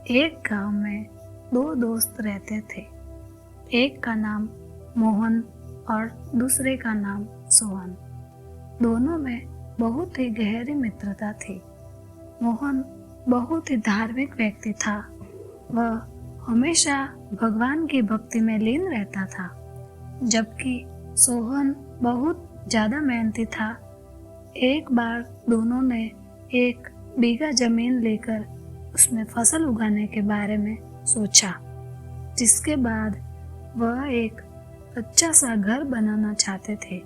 एक गांव में दो दोस्त रहते थे। एक का नाम मोहन और दूसरे का नाम सोहन। दोनों में बहुत ही गहरी मित्रता थी। मोहन बहुत ही धार्मिक व्यक्ति था। वह हमेशा भगवान की भक्ति में लीन रहता था, जबकि सोहन बहुत ज़्यादा मेहनती था। एक बार दोनों ने एक बीघा जमीन लेकर उसमें फसल उगाने के बारे में सोचा, जिसके बाद वह एक अच्छा सा घर बनाना चाहते थे।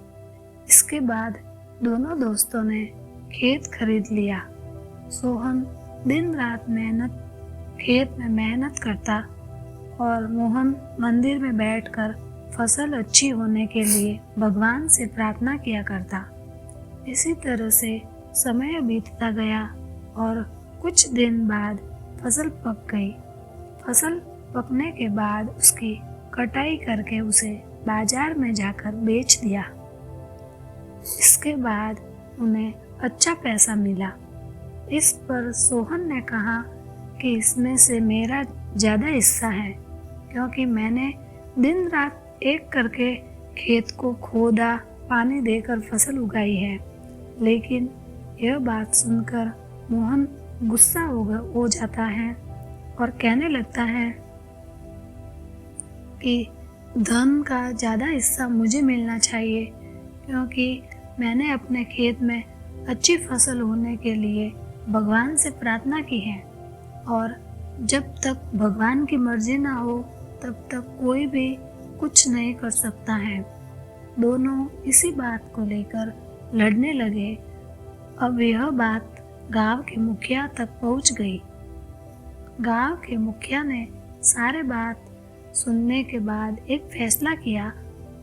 इसके बाद दोनों दोस्तों ने खेत खरीद लिया। सोहन दिन रात खेत में मेहनत करता और मोहन मंदिर में बैठकर फसल अच्छी होने के लिए भगवान से प्रार्थना किया करता। इसी तरह से समय बीतता गया और कुछ दिन बाद फसल पक गई। फसल पकने के बाद उसकी कटाई करके उसे बाजार में जाकर बेच दिया। इसके बाद उन्हें अच्छा पैसा मिला। इस पर सोहन ने कहा कि इसमें से मेरा ज़्यादा हिस्सा है, क्योंकि मैंने दिन रात एक करके खेत को खोदा, पानी देकर फसल उगाई है। लेकिन यह बात सुनकर मोहन गुस्सा हो जाता है और कहने लगता है कि धन का ज़्यादा हिस्सा मुझे मिलना चाहिए, क्योंकि मैंने अपने खेत में अच्छी फसल होने के लिए भगवान से प्रार्थना की है और जब तक भगवान की मर्जी ना हो तब तक कोई भी कुछ नहीं कर सकता है। दोनों इसी बात को लेकर लड़ने लगे। अब यह बात गांव के मुखिया तक पहुंच गई। गांव के मुखिया ने सारे बात सुनने के बाद एक फैसला किया।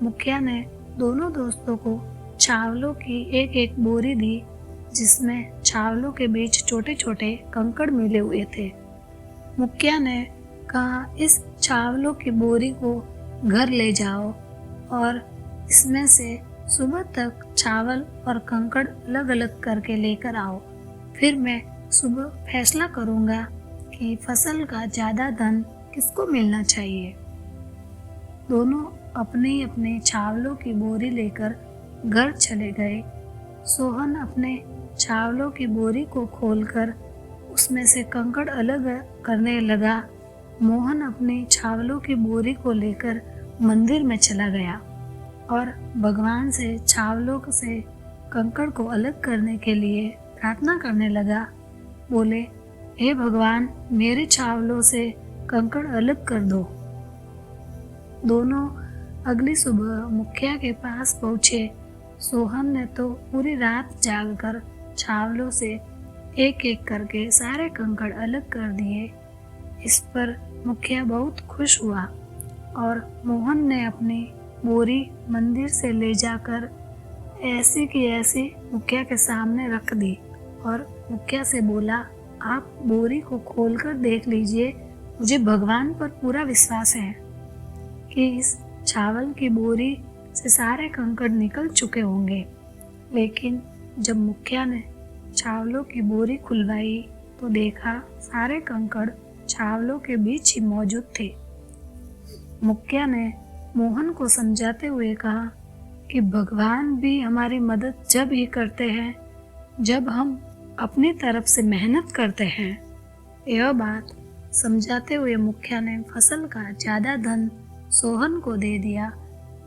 मुखिया ने दोनों दोस्तों को चावलों की एक एक बोरी दी, जिसमें चावलों के बीच छोटे छोटे कंकड़ मिले हुए थे। मुखिया ने कहा, इस चावलों की बोरी को घर ले जाओ और इसमें से सुबह तक चावल और कंकड़ अलग अलग करके लेकर आओ। फिर मैं सुबह फैसला करूंगा कि फसल का ज़्यादा धन किसको मिलना चाहिए। दोनों अपनी अपनी चावलों की बोरी लेकर घर चले गए। सोहन अपने चावलों की बोरी को खोलकर उसमें से कंकड़ अलग करने लगा। मोहन अपनी चावलों की बोरी को लेकर मंदिर में चला गया और भगवान से चावलों से कंकड़ को अलग करने के लिए प्रार्थना करने लगा। बोले, हे भगवान, मेरे चावलों से कंकड़ अलग कर दो। दोनों अगली सुबह मुखिया के पास पहुँचे। सोहन ने तो पूरी रात जागकर चावलों से एक एक करके सारे कंकड़ अलग कर दिए। इस पर मुखिया बहुत खुश हुआ और मोहन ने अपनी बोरी मंदिर से ले जाकर ऐसी की ऐसी मुखिया के सामने रख दी और मुखिया से बोला, आप बोरी को खोलकर देख लीजिए। मुझे भगवान पर पूरा विश्वास है कि इस चावल की बोरी से सारे कंकड़ निकल चुके होंगे। लेकिन जब मुखिया ने चावलों की बोरी खुलवाई तो देखा सारे कंकड़ चावलों के बीच ही मौजूद थे। मुखिया ने मोहन को समझाते हुए कहा कि भगवान भी हमारी मदद जब ही करते हैं जब हम अपनी तरफ से मेहनत करते हैं। यह बात समझाते हुए मुखिया ने फसल का ज़्यादा धन सोहन को दे दिया।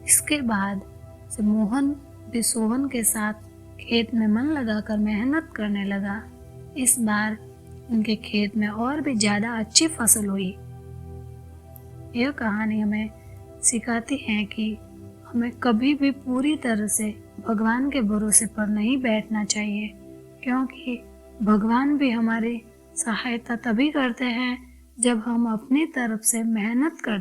इसके बाद से मोहन भी सोहन के साथ खेत में मन लगाकर मेहनत करने लगा। इस बार उनके खेत में और भी ज़्यादा अच्छी फसल हुई। यह कहानी हमें सिखाती है कि हमें कभी भी पूरी तरह से भगवान के भरोसे पर नहीं बैठना चाहिए, क्योंकि भगवान भी हमारी सहायता तभी करते हैं जब हम अपनी तरफ से मेहनत करते हैं।